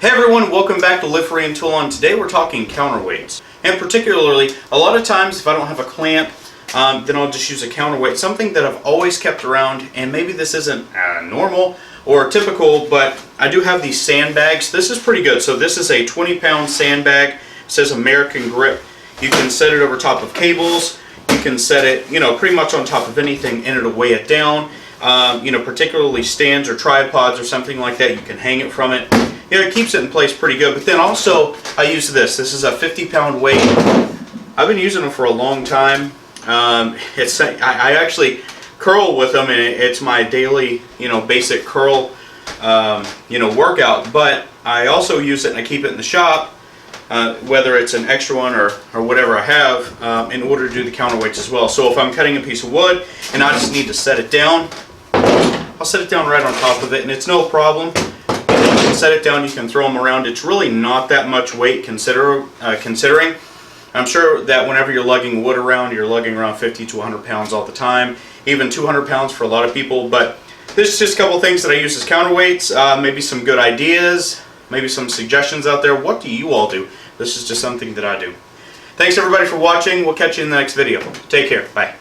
Hey everyone, welcome back to Live Free and Tool On. Today we're talking counterweights. And particularly, a lot of times if I don't have a clamp, then I'll just use a counterweight. Something that I've always kept around, and maybe this isn't normal or typical, but I do have these sandbags. This is pretty good. So this is a 20-pound sandbag. It says American Grip. You can set it over top of cables. You can set it, pretty much on top of anything, and it'll weigh it down. Particularly stands or tripods or something like that. You can hang it from it. It keeps it in place pretty good. But then also, I use this. This is a 50-pound weight. I've been using them for a long time. I actually curl with them, and it's my daily, basic curl, workout. But I also use it and I keep it in the shop, whether it's an extra one or whatever I have, in order to do the counterweights as well. So if I'm cutting a piece of wood and I just need to set it down, I'll set it down right on top of it, and it's no problem. You can set it down, you can throw them around. It's really not that much weight considering. I'm sure that whenever you're lugging wood around, you're lugging around 50 to 100 pounds all the time, even 200 pounds for a lot of people. But there's just a couple things that I use as counterweights, maybe some good ideas, maybe some suggestions out there. What do you all do? This is just something that I do. Thanks everybody for watching. We'll catch you in the next video. Take care. Bye.